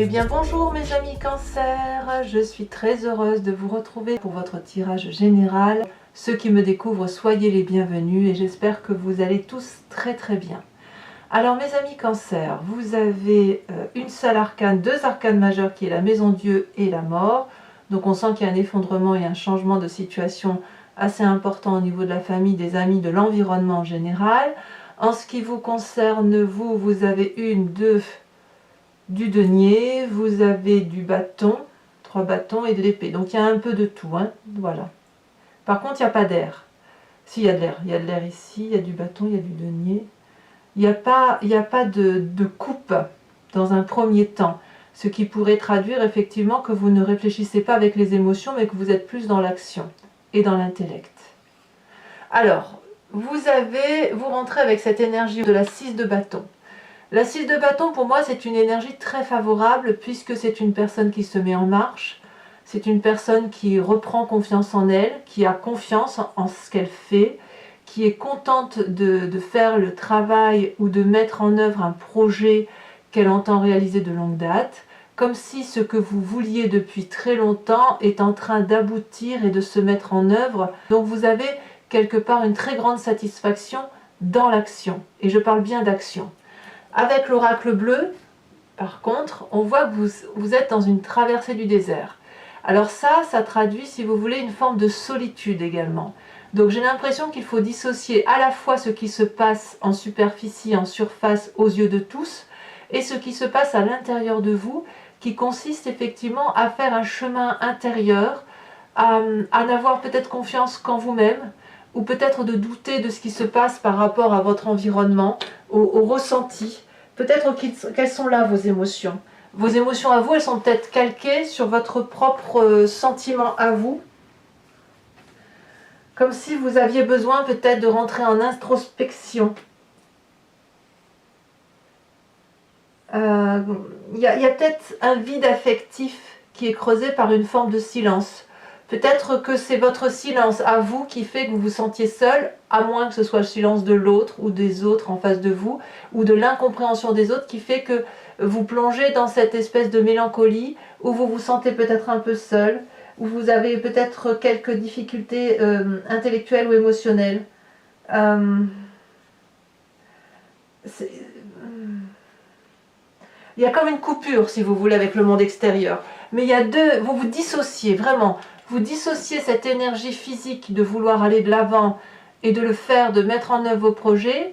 Eh bien bonjour mes amis Cancer, je suis très heureuse de vous retrouver pour votre tirage général. Ceux qui me découvrent, soyez les bienvenus et j'espère que vous allez tous très bien. Alors mes amis Cancer, vous avez une seule arcane, deux arcanes majeures qui est la maison Dieu et la mort. Donc on sent qu'il y a un effondrement et un changement de situation assez important au niveau de la famille, des amis, de l'environnement en général. En ce qui vous concerne, vous avez du denier, vous avez du bâton, 3 bâtons et de l'épée. Donc il y a un peu de tout, hein, voilà. Par contre, il n'y a pas d'air. Si, il y a de l'air. Il y a de l'air ici, il y a du bâton, il y a du denier. Il n'y a pas de coupe dans un premier temps. Ce qui pourrait traduire effectivement que vous ne réfléchissez pas avec les émotions, mais que vous êtes plus dans l'action et dans l'intellect. Alors, vous rentrez avec cette énergie de la 6 de bâton. La 6 de bâton, pour moi, c'est une énergie très favorable puisque c'est une personne qui se met en marche, c'est une personne qui reprend confiance en elle, qui a confiance en ce qu'elle fait, qui est contente de faire le travail ou de mettre en œuvre un projet qu'elle entend réaliser de longue date, comme si ce que vous vouliez depuis très longtemps est en train d'aboutir et de se mettre en œuvre. Donc vous avez quelque part une très grande satisfaction dans l'action, et je parle bien d'action. Avec l'oracle bleu, par contre, on voit que vous êtes dans une traversée du désert. Alors ça traduit, si vous voulez, une forme de solitude également. Donc j'ai l'impression qu'il faut dissocier à la fois ce qui se passe en superficie, en surface, aux yeux de tous, et ce qui se passe à l'intérieur de vous, qui consiste effectivement à faire un chemin intérieur, à n'avoir peut-être confiance qu'en vous-même, ou peut-être de douter de ce qui se passe par rapport à votre environnement, au ressenti. Peut-être quelles sont là vos émotions. Vos émotions à vous, elles sont peut-être calquées sur votre propre sentiment à vous. Comme si vous aviez besoin peut-être de rentrer en introspection. Il y a peut-être un vide affectif qui est creusé par une forme de silence. Peut-être que c'est votre silence à vous qui fait que vous vous sentiez seul, à moins que ce soit le silence de l'autre ou des autres en face de vous, ou de l'incompréhension des autres qui fait que vous plongez dans cette espèce de mélancolie, où vous vous sentez peut-être un peu seul, où vous avez peut-être quelques difficultés intellectuelles ou émotionnelles. Il y a comme une coupure, si vous voulez, avec le monde extérieur. Mais il y a vous vous dissociez, vraiment. Vous dissociez cette énergie physique de vouloir aller de l'avant et de le faire, de mettre en œuvre vos projets,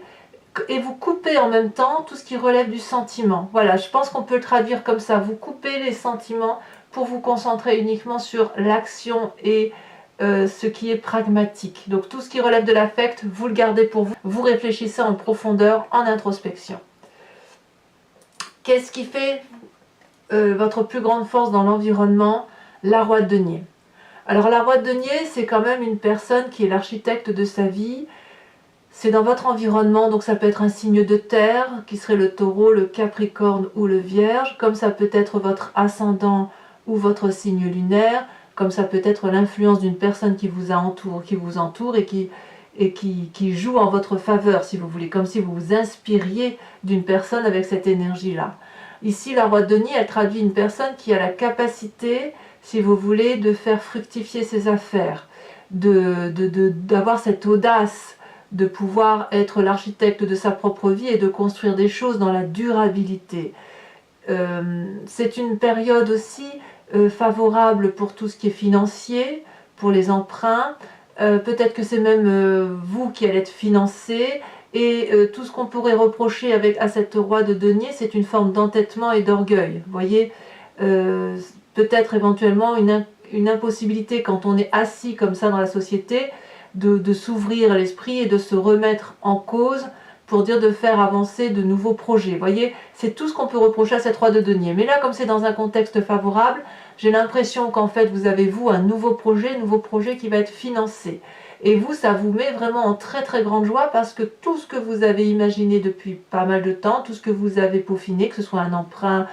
et vous coupez en même temps tout ce qui relève du sentiment. Voilà, je pense qu'on peut le traduire comme ça. Vous coupez les sentiments pour vous concentrer uniquement sur l'action et ce qui est pragmatique. Donc tout ce qui relève de l'affect, vous le gardez pour vous. Vous réfléchissez en profondeur, en introspection. Qu'est-ce qui fait votre plus grande force dans l'environnement? La roue de denier. Alors la roue de denier, c'est quand même une personne qui est l'architecte de sa vie. C'est dans votre environnement, donc ça peut être un signe de terre, qui serait le taureau, le capricorne ou le vierge, comme ça peut être votre ascendant ou votre signe lunaire, comme ça peut être l'influence d'une personne qui vous entoure et qui joue en votre faveur, si vous voulez, comme si vous vous inspiriez d'une personne avec cette énergie-là. Ici, la roue de denier, elle traduit une personne qui a la capacité, si vous voulez, de faire fructifier ses affaires, d'avoir cette audace, de pouvoir être l'architecte de sa propre vie et de construire des choses dans la durabilité. C'est une période aussi favorable pour tout ce qui est financier, pour les emprunts. Peut-être que c'est même vous qui allez être financé, et tout ce qu'on pourrait reprocher à cette roue de denier, c'est une forme d'entêtement et d'orgueil. Vous voyez, peut-être éventuellement une impossibilité quand on est assis comme ça dans la société, de s'ouvrir l'esprit et de se remettre en cause pour dire de faire avancer de nouveaux projets. Vous voyez, c'est tout ce qu'on peut reprocher à cette roue de denier. Mais là, comme c'est dans un contexte favorable, j'ai l'impression qu'en fait, vous avez, vous, un nouveau projet qui va être financé. Et vous, ça vous met vraiment en très grande joie parce que tout ce que vous avez imaginé depuis pas mal de temps, tout ce que vous avez peaufiné, que ce soit un emprunt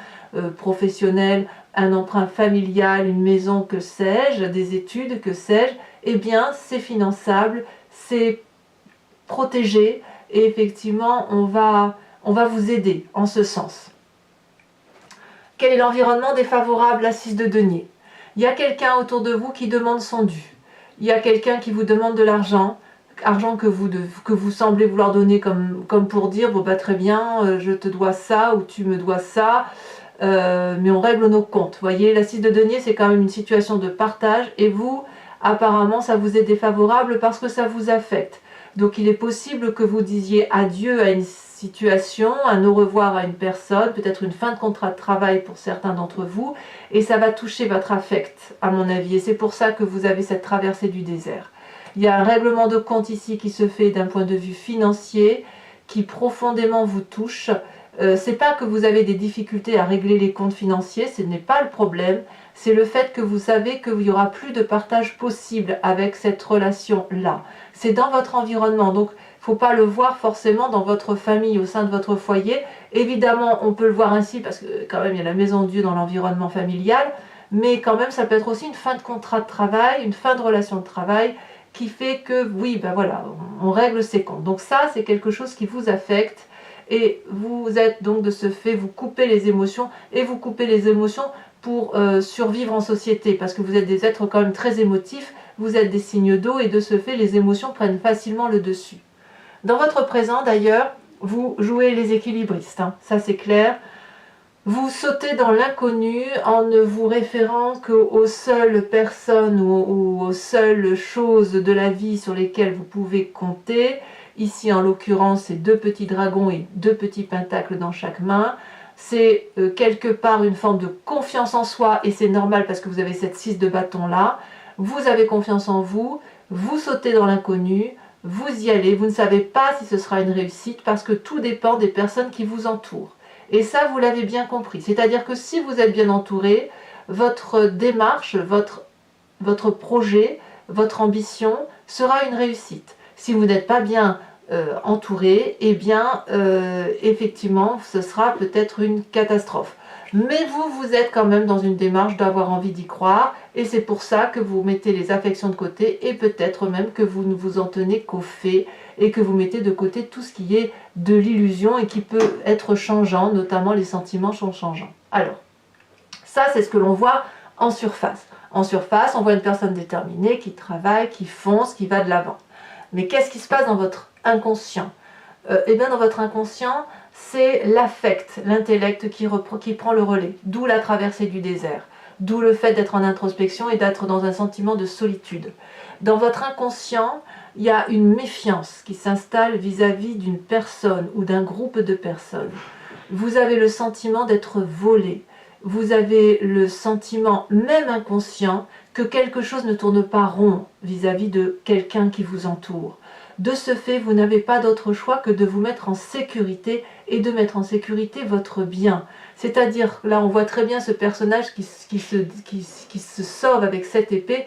professionnel, un emprunt familial, une maison, que sais-je, des études, que sais-je, eh bien, c'est finançable, c'est protégé, et effectivement, on va vous aider en ce sens. Quel est l'environnement défavorable? La 6 de denier. Il y a quelqu'un autour de vous qui demande son dû. Il y a quelqu'un qui vous demande de l'argent, argent que vous semblez vouloir donner comme pour dire, bon bah très bien, je te dois ça ou tu me dois ça, mais on règle nos comptes. Vous voyez, la 6 de denier, c'est quand même une situation de partage, et vous, apparemment, ça vous est défavorable parce que ça vous affecte. Donc il est possible que vous disiez adieu à une situation, un au revoir à une personne, peut-être une fin de contrat de travail pour certains d'entre vous, et ça va toucher votre affect, à mon avis, et c'est pour ça que vous avez cette traversée du désert. Il y a un règlement de compte ici qui se fait d'un point de vue financier, qui profondément vous touche. C'est pas que vous avez des difficultés à régler les comptes financiers, ce n'est pas le problème, c'est le fait que vous savez qu'il n'y aura plus de partage possible avec cette relation-là. C'est dans votre environnement, donc il ne faut pas le voir forcément dans votre famille, au sein de votre foyer. Évidemment, on peut le voir ainsi parce que quand même il y a la maison de Dieu dans l'environnement familial, mais quand même ça peut être aussi une fin de contrat de travail, une fin de relation de travail, qui fait que, oui, ben voilà, on règle ses comptes. Donc ça, c'est quelque chose qui vous affecte, et vous êtes donc de ce fait, vous coupez les émotions, et vous coupez les émotions pour survivre en société, parce que vous êtes des êtres quand même très émotifs, vous êtes des signes d'eau, et de ce fait, les émotions prennent facilement le dessus. Dans votre présent, d'ailleurs, vous jouez les équilibristes, hein, ça c'est clair. Vous sautez dans l'inconnu en ne vous référant qu'aux seules personnes ou aux seules choses de la vie sur lesquelles vous pouvez compter. Ici, en l'occurrence, c'est 2 petits dragons et 2 petits pentacles dans chaque main. C'est quelque part une forme de confiance en soi, et c'est normal parce que vous avez cette 6 de bâton là. Vous avez confiance en vous, vous sautez dans l'inconnu, vous y allez, vous ne savez pas si ce sera une réussite parce que tout dépend des personnes qui vous entourent. Et ça, vous l'avez bien compris. C'est-à-dire que si vous êtes bien entouré, votre démarche, votre projet, votre ambition sera une réussite. Si vous n'êtes pas bien entouré, eh bien, effectivement, ce sera peut-être une catastrophe. Mais vous êtes quand même dans une démarche d'avoir envie d'y croire, et c'est pour ça que vous mettez les affections de côté, et peut-être même que vous ne vous en tenez qu'aux faits, et que vous mettez de côté tout ce qui est de l'illusion et qui peut être changeant, notamment les sentiments sont changeants. Alors, ça c'est ce que l'on voit en surface. En surface, on voit une personne déterminée qui travaille, qui fonce, qui va de l'avant. Mais qu'est-ce qui se passe dans votre inconscient? Eh bien, dans votre inconscient, c'est l'affect, l'intellect qui prend le relais, d'où la traversée du désert, d'où le fait d'être en introspection et d'être dans un sentiment de solitude. Dans votre inconscient, il y a une méfiance qui s'installe vis-à-vis d'une personne ou d'un groupe de personnes. Vous avez le sentiment d'être volé, vous avez le sentiment, même inconscient, que quelque chose ne tourne pas rond vis-à-vis de quelqu'un qui vous entoure. De ce fait, vous n'avez pas d'autre choix que de vous mettre en sécurité et de mettre en sécurité votre bien. C'est-à-dire, là on voit très bien ce personnage qui se sauve avec cette épée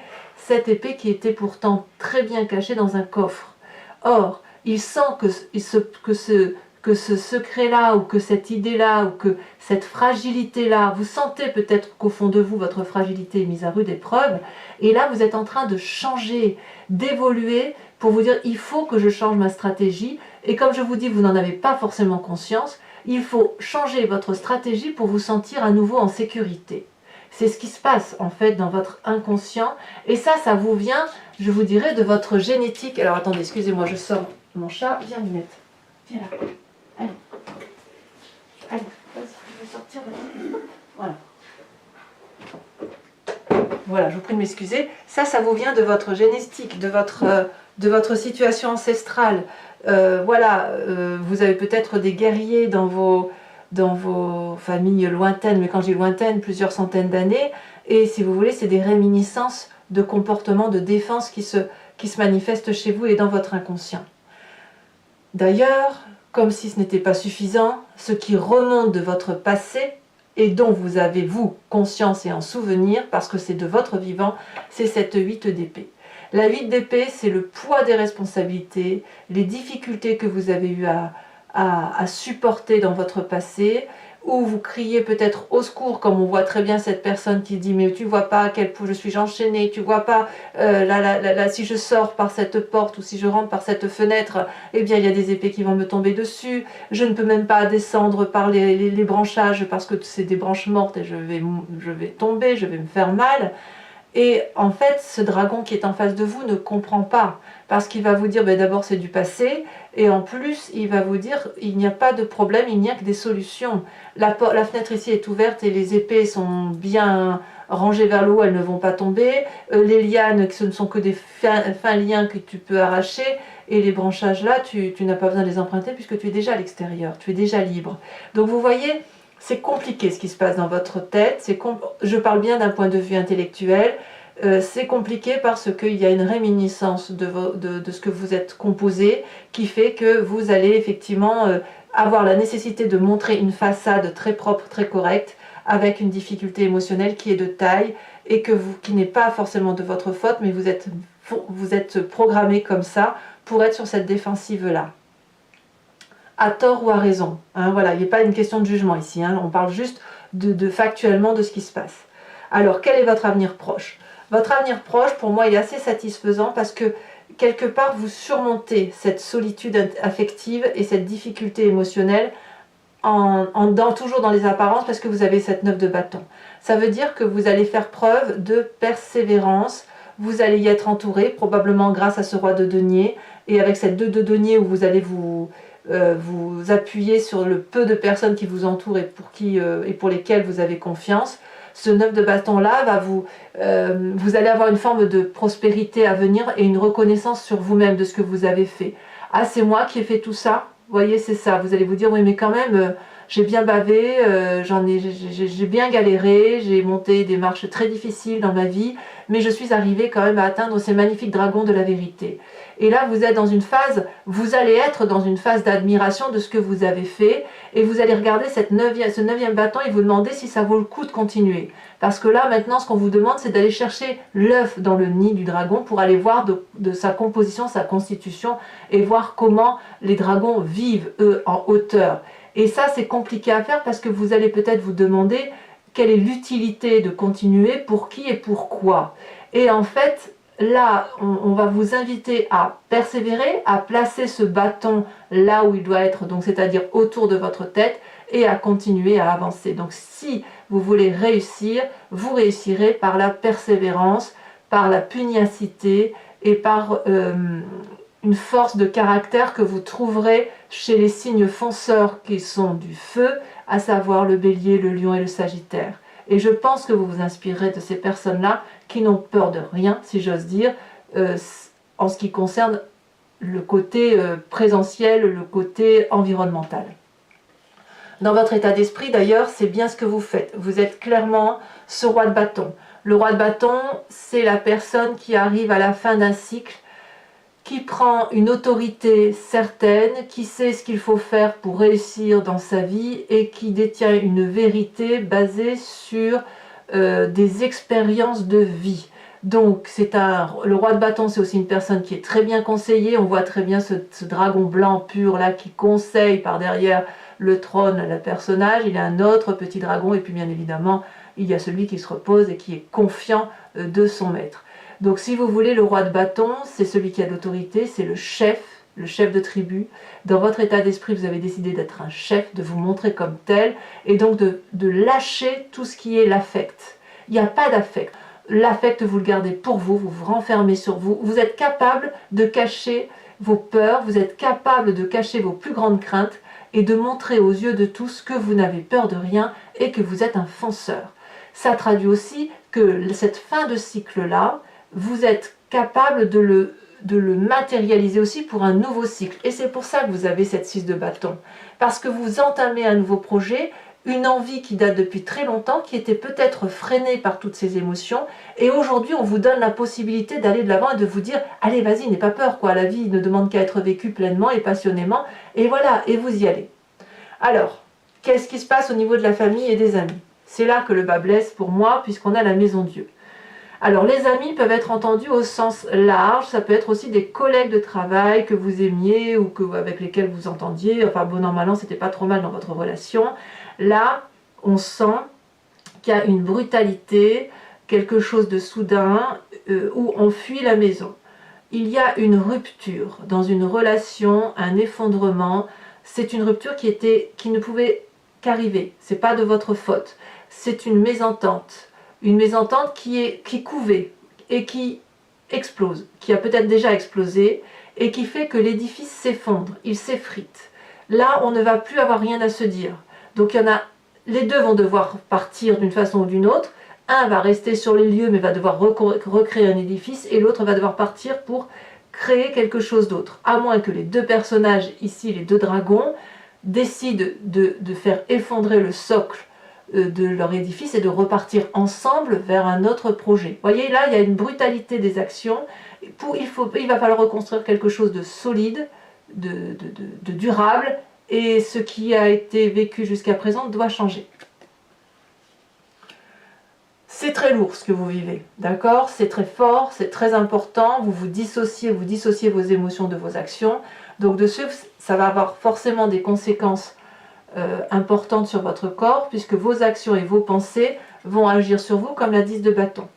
qui était pourtant très bien cachée dans un coffre. Or, il sent que ce secret-là, ou que cette idée-là, ou que cette fragilité-là, vous sentez peut-être qu'au fond de vous, votre fragilité est mise à rude épreuve, et là vous êtes en train de changer, d'évoluer, pour vous dire il faut que je change ma stratégie, et comme je vous dis, vous n'en avez pas forcément conscience, il faut changer votre stratégie pour vous sentir à nouveau en sécurité. C'est ce qui se passe en fait dans votre inconscient, et ça vous vient, je vous dirais, de votre génétique. Alors attendez, excusez-moi, je sors mon chat, viens Minette, viens là, allez, vas-y, je vais sortir, voilà. Voilà, je vous prie de m'excuser. Ça vous vient de votre génétique, de votre situation ancestrale. Voilà, vous avez peut-être des guerriers dans vos familles lointaines, mais quand je dis lointaines, plusieurs centaines d'années, et si vous voulez, c'est des réminiscences de comportements de défense qui se manifestent chez vous et dans votre inconscient. D'ailleurs, comme si ce n'était pas suffisant, ce qui remonte de votre passé, et dont vous avez, vous, conscience et en souvenir, parce que c'est de votre vivant, c'est cette 8 d'épée. La 8 d'épée, c'est le poids des responsabilités, les difficultés que vous avez eues à supporter dans votre passé, ou vous criez peut-être au secours, comme on voit très bien cette personne qui dit mais tu vois pas à quel point je suis enchaînée, tu vois pas si je sors par cette porte ou si je rentre par cette fenêtre, eh bien il y a des épées qui vont me tomber dessus, je ne peux même pas descendre par les branchages parce que c'est des branches mortes et je vais tomber, je vais me faire mal. Et en fait, ce dragon qui est en face de vous ne comprend pas, parce qu'il va vous dire, ben d'abord c'est du passé, et en plus il va vous dire, il n'y a pas de problème, il n'y a que des solutions. La fenêtre ici est ouverte et les épées sont bien rangées vers le haut, elles ne vont pas tomber. Les lianes, ce ne sont que des fins liens que tu peux arracher, et les branchages là, tu n'as pas besoin de les emprunter puisque tu es déjà à l'extérieur, tu es déjà libre. Donc vous voyez, c'est compliqué ce qui se passe dans votre tête, je parle bien d'un point de vue intellectuel, c'est compliqué parce qu'il y a une réminiscence de ce que vous êtes composé qui fait que vous allez effectivement avoir la nécessité de montrer une façade très propre, très correcte, avec une difficulté émotionnelle qui est de taille et qui n'est pas forcément de votre faute, mais vous êtes programmé comme ça pour être sur cette défensive-là. À tort ou à raison. Hein, voilà, il n'y a pas une question de jugement ici. Hein, on parle juste factuellement de ce qui se passe. Alors, quel est votre avenir proche? Votre avenir proche, pour moi, il est assez satisfaisant parce que, quelque part, vous surmontez cette solitude affective et cette difficulté émotionnelle toujours dans les apparences parce que vous avez cette 9 de bâton. Ça veut dire que vous allez faire preuve de persévérance, vous allez y être entouré, probablement grâce à ce roi de denier, et avec cette 2 de denier où vous allez vous appuyer sur le peu de personnes qui vous entourent et pour lesquelles vous avez confiance. Ce 9 de bâton là vous allez avoir une forme de prospérité à venir et une reconnaissance sur vous-même de ce que vous avez fait. Ah, c'est moi qui ai fait tout ça, vous voyez, c'est ça. Vous allez vous dire oui, mais quand même j'ai bien bavé, j'ai bien galéré, j'ai monté des marches très difficiles dans ma vie, mais je suis arrivée quand même à atteindre ces magnifiques dragons de la vérité. Et là, vous allez être dans une phase d'admiration de ce que vous avez fait, et vous allez regarder ce 9e bâton et vous demander si ça vaut le coup de continuer. Parce que là, maintenant, ce qu'on vous demande, c'est d'aller chercher l'œuf dans le nid du dragon pour aller voir de sa composition, sa constitution, et voir comment les dragons vivent, eux, en hauteur. Et ça, c'est compliqué à faire parce que vous allez peut-être vous demander quelle est l'utilité de continuer, pour qui et pourquoi. Et en fait, là, on va vous inviter à persévérer, à placer ce bâton là où il doit être, donc c'est-à-dire autour de votre tête, et à continuer à avancer. Donc si vous voulez réussir, vous réussirez par la persévérance, par la pugnacité et par une force de caractère que vous trouverez chez les signes fonceurs qui sont du feu, à savoir le bélier, le lion et le sagittaire. Et je pense que vous vous inspirerez de ces personnes-là qui n'ont peur de rien, si j'ose dire, en ce qui concerne le côté présentiel, le côté environnemental. Dans votre état d'esprit, d'ailleurs, c'est bien ce que vous faites. Vous êtes clairement ce roi de bâton. Le roi de bâton, c'est la personne qui arrive à la fin d'un cycle, qui prend une autorité certaine, qui sait ce qu'il faut faire pour réussir dans sa vie et qui détient une vérité basée sur des expériences de vie. Donc le roi de bâton, c'est aussi une personne qui est très bien conseillée. On voit très bien ce dragon blanc pur là qui conseille par derrière le trône le personnage. Il y a un autre petit dragon et puis bien évidemment il y a celui qui se repose et qui est confiant de son maître. Donc si vous voulez, le roi de bâton, c'est celui qui a l'autorité, c'est le chef de tribu. Dans votre état d'esprit, vous avez décidé d'être un chef, de vous montrer comme tel, et donc de lâcher tout ce qui est l'affect. Il n'y a pas d'affect. L'affect, vous le gardez pour vous, vous vous renfermez sur vous. Vous êtes capable de cacher vos peurs, vous êtes capable de cacher vos plus grandes craintes et de montrer aux yeux de tous que vous n'avez peur de rien et que vous êtes un fonceur. Ça traduit aussi que cette fin de cycle-là, vous êtes capable de le matérialiser aussi pour un nouveau cycle. Et c'est pour ça que vous avez cette 6 de bâton. Parce que vous entamez un nouveau projet, une envie qui date depuis très longtemps, qui était peut-être freinée par toutes ces émotions. Et aujourd'hui, on vous donne la possibilité d'aller de l'avant et de vous dire « Allez, vas-y, n'aie pas peur, quoi. La vie ne demande qu'à être vécue pleinement et passionnément. » Et voilà, et vous y allez. Alors, qu'est-ce qui se passe au niveau de la famille et des amis? C'est là que le bas blesse pour moi, puisqu'on a la maison Dieu. Alors les amis peuvent être entendus au sens large, ça peut être aussi des collègues de travail que vous aimiez ou avec lesquels vous entendiez, enfin bon an mal an c'était pas trop mal dans votre relation. Là on sent qu'il y a une brutalité, quelque chose de soudain où on fuit la maison. Il y a une rupture dans une relation, un effondrement, c'est une rupture qui ne pouvait qu'arriver, c'est pas de votre faute, c'est une mésentente qui couvait et qui explose, qui a peut-être déjà explosé et qui fait que l'édifice s'effondre, il s'effrite. Là, on ne va plus avoir rien à se dire. Donc il y en a, les deux vont devoir partir d'une façon ou d'une autre. Un va rester sur les lieux mais va devoir recréer un édifice et l'autre va devoir partir pour créer quelque chose d'autre. À moins que les deux personnages, ici les deux dragons, décident de faire effondrer le socle de leur édifice et de repartir ensemble vers un autre projet. Vous voyez, là, il y a une brutalité des actions. Il va falloir reconstruire quelque chose de solide, de durable, et ce qui a été vécu jusqu'à présent doit changer. C'est très lourd ce que vous vivez, d'accord? C'est très fort, c'est très important, vous dissociez vos émotions de vos actions. Donc de ce, ça va avoir forcément des conséquences importantes sur votre corps, puisque vos actions et vos pensées vont agir sur vous comme la 10 de bâton.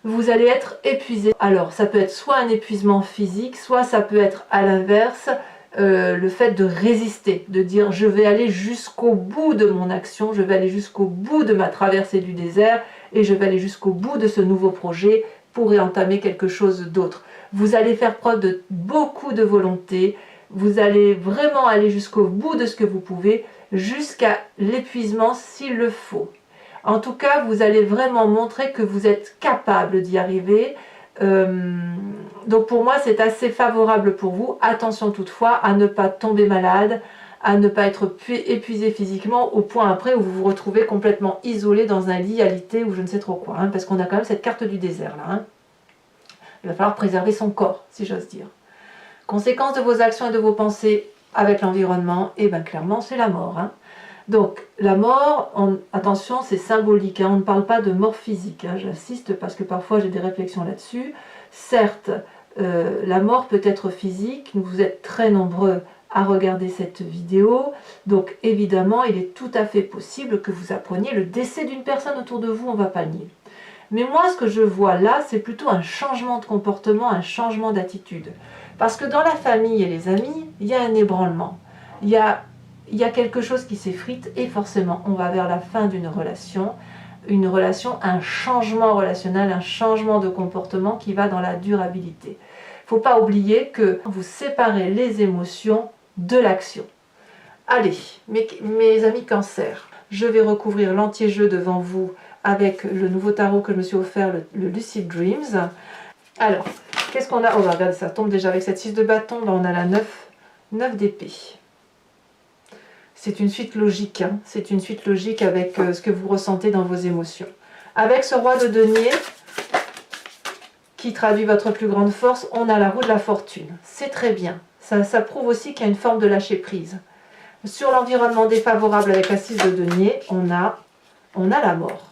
Vous allez être épuisé. Alors ça peut être soit un épuisement physique, soit ça peut être à l'inverse, le fait de résister, de dire je vais aller jusqu'au bout de mon action, je vais aller jusqu'au bout de ma traversée du désert et je vais aller jusqu'au bout de ce nouveau projet pour y entamer quelque chose d'autre. Vous allez faire preuve de beaucoup de volonté, vous allez vraiment aller jusqu'au bout de ce que vous pouvez, jusqu'à l'épuisement s'il le faut. En tout cas, vous allez vraiment montrer que vous êtes capable d'y arriver. Donc pour moi, c'est assez favorable pour vous. Attention toutefois à ne pas tomber malade, à ne pas être épuisé physiquement au point après où vous vous retrouvez complètement isolé dans un lit alité ou je ne sais trop quoi. Parce qu'on a quand même cette carte du désert là. Il va falloir préserver son corps, si j'ose dire. Conséquence de vos actions et de vos pensées avec l'environnement, et bien clairement c'est la mort. Donc la mort, attention, c'est symbolique, on ne parle pas de mort physique, j'insiste parce que parfois j'ai des réflexions là-dessus. Certes, la mort peut être physique, vous êtes très nombreux à regarder cette vidéo, donc évidemment il est tout à fait possible que vous appreniez le décès d'une personne autour de vous, on ne va pas le nier. Mais moi ce que je vois là, c'est plutôt un changement de comportement, un changement d'attitude. Parce que dans la famille et les amis, il y a un ébranlement, il y a quelque chose qui s'effrite et forcément on va vers la fin d'une relation, un changement relationnel, un changement de comportement qui va dans la durabilité. Il ne faut pas oublier que vous séparez les émotions de l'action. Allez, mes amis Cancer, je vais recouvrir l'entier-jeu devant vous avec le nouveau tarot que je me suis offert, le Lucid Dreams. Alors, qu'est-ce qu'on a? Oh, regardez, ça tombe déjà avec cette 6 de bâton, là on a la 9 d'épée. C'est une suite logique, c'est une suite logique avec ce que vous ressentez dans vos émotions. Avec ce roi de denier, qui traduit votre plus grande force, on a la roue de la fortune. C'est très bien. Ça prouve aussi qu'il y a une forme de lâcher prise. Sur l'environnement défavorable avec la 6 de denier, on a la mort.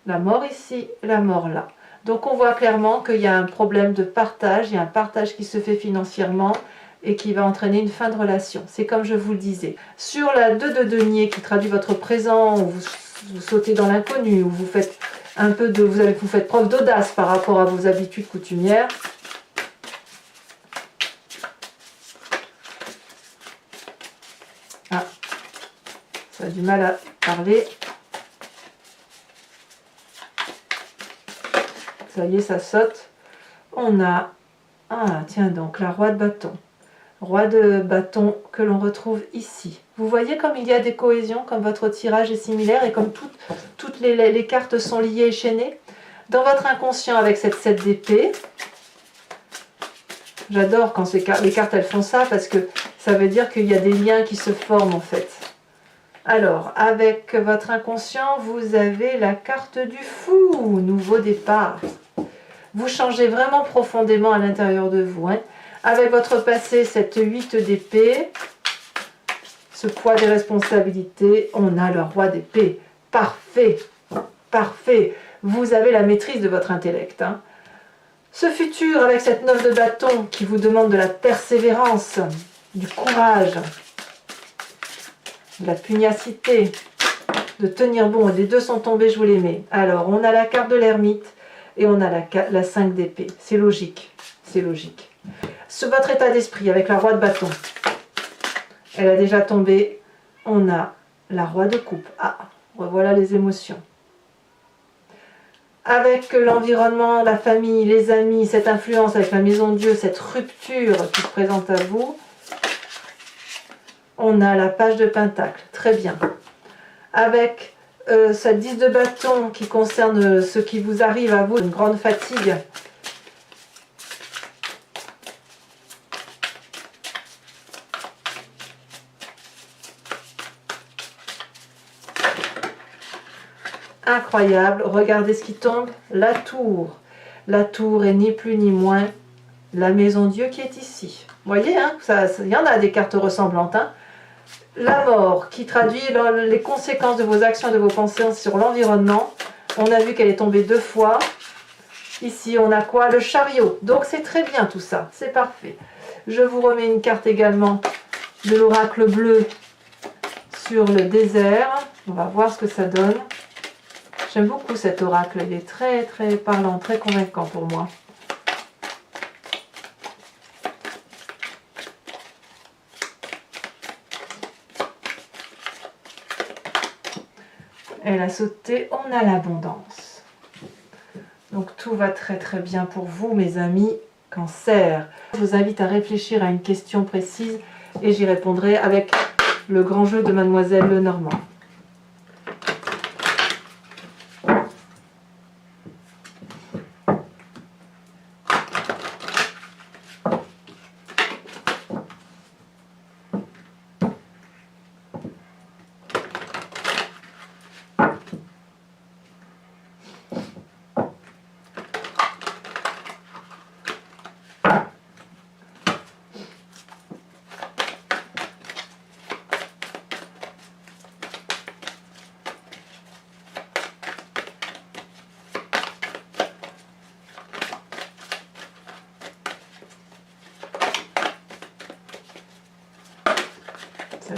La mort ici, la mort là. Donc on voit clairement qu'il y a un problème de partage, il y a un partage qui se fait financièrement, et qui va entraîner une fin de relation. C'est comme je vous le disais. Sur la 2 de denier qui traduit votre présent, où vous sautez dans l'inconnu, où vous faites un peu de, vous faites preuve d'audace par rapport à vos habitudes coutumières. Ah, ça a du mal à parler. Ça y est, ça saute. On a, ah tiens donc, la roi de bâton. Roi de bâton que l'on retrouve ici. Vous voyez comme il y a des cohésions, comme votre tirage est similaire et comme toutes les cartes sont liées et chaînées. Dans votre inconscient avec cette 7 d'épée, j'adore quand les cartes elles font ça parce que ça veut dire qu'il y a des liens qui se forment en fait. Alors, avec votre inconscient, vous avez la carte du fou, nouveau départ. Vous changez vraiment profondément à l'intérieur de vous. Avec votre passé, cette 8 d'épée, ce poids des responsabilités, on a le roi d'épée. Parfait, parfait. vous avez la maîtrise de votre intellect. Hein. Ce futur, avec cette 9 de bâton qui vous demande de la persévérance, du courage, de la pugnacité, de tenir bon. Les deux sont tombés, je vous les mets. Alors, on a la carte de l'ermite et on a la 5 d'épée. C'est logique, c'est logique. Votre état d'esprit avec la roi de bâton, elle a déjà tombé. On a la roi de coupe. Ah, revoilà les émotions. Avec l'environnement, la famille, les amis, cette influence avec la maison de Dieu, cette rupture qui se présente à vous, on a la page de Pentacle. Très bien. Avec cette 10 de bâton qui concerne ce qui vous arrive à vous, une grande fatigue. Incroyable, regardez ce qui tombe, la tour. La tour est ni plus ni moins la maison Dieu qui est ici. Vous voyez, hein, il y en a des cartes ressemblantes. Hein. La mort qui traduit les conséquences de vos actions, de vos pensées sur l'environnement. On a vu qu'elle est tombée 2 fois. Ici, on a quoi? Le chariot. Donc c'est très bien tout ça, c'est parfait. Je vous remets une carte également de l'oracle bleu sur le désert. On va voir ce que ça donne. J'aime beaucoup cet oracle, il est très très parlant, très convaincant pour moi. Elle a sauté, on a l'abondance. Donc tout va très très bien pour vous mes amis Cancer. Je vous invite à réfléchir à une question précise et j'y répondrai avec le grand jeu de Mademoiselle Lenormand.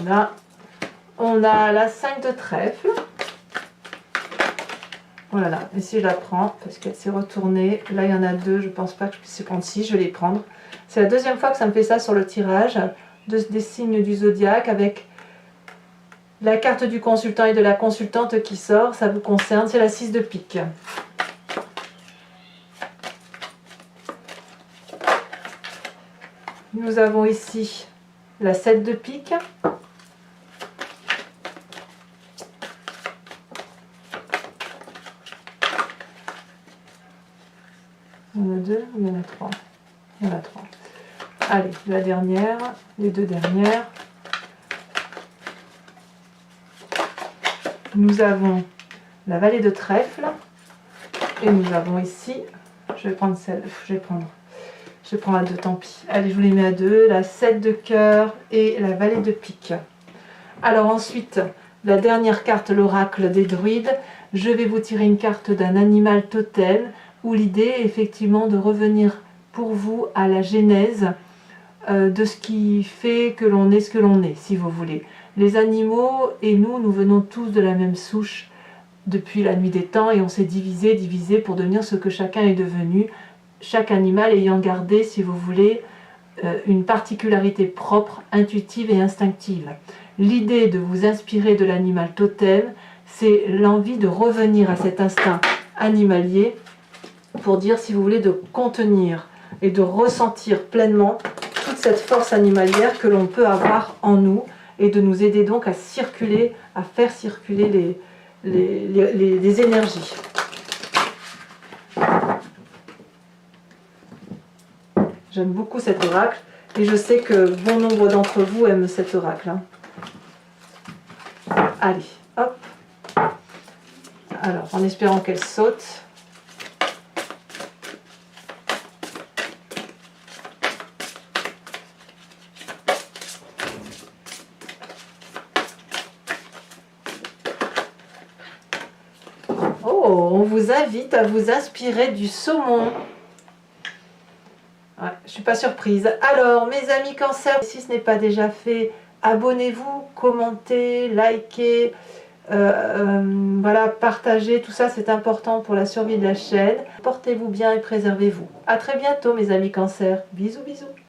Là, on a la 5 de trèfle. Voilà, et si je la prends, parce qu'elle s'est retournée, là il y en a 2, je ne pense pas que je puisse les prendre. Si, je vais les prendre. C'est la deuxième fois que ça me fait ça sur le tirage des signes du zodiaque avec la carte du consultant et de la consultante qui sort. Ça vous concerne, c'est la 6 de pique. Nous avons ici la 7 de pique. Il y en a 2, il y en a 3. Il y en a 3. Allez, la dernière, les 2 dernières. Nous avons la vallée de trèfle. Et nous avons ici, je vais prendre celle, je prends à 2, tant pis. Allez, je vous les mets à 2, la 7 de cœur et la vallée de pique. Alors ensuite, la dernière carte, l'oracle des druides. Je vais vous tirer une carte d'un animal totem, où l'idée est effectivement de revenir pour vous à la genèse de ce qui fait que l'on est ce que l'on est, si vous voulez. Les animaux et nous venons tous de la même souche depuis la nuit des temps et on s'est divisé pour devenir ce que chacun est devenu, chaque animal ayant gardé, si vous voulez, une particularité propre, intuitive et instinctive. L'idée de vous inspirer de l'animal totem, c'est l'envie de revenir à cet instinct animalier pour dire, si vous voulez, de contenir et de ressentir pleinement toute cette force animalière que l'on peut avoir en nous et de nous aider donc à circuler, à faire circuler les énergies. J'aime beaucoup cet oracle et je sais que bon nombre d'entre vous aiment cet oracle. Hein. Allez, hop. Alors, en espérant qu'elle saute. Oh, on vous invite à vous inspirer du saumon. Ouais, je ne suis pas surprise. Alors, mes amis Cancer, si ce n'est pas déjà fait, abonnez-vous, commentez, likez, voilà, partagez. Tout ça, c'est important pour la survie de la chaîne. Portez-vous bien et préservez-vous. À très bientôt, mes amis Cancer. Bisous, bisous.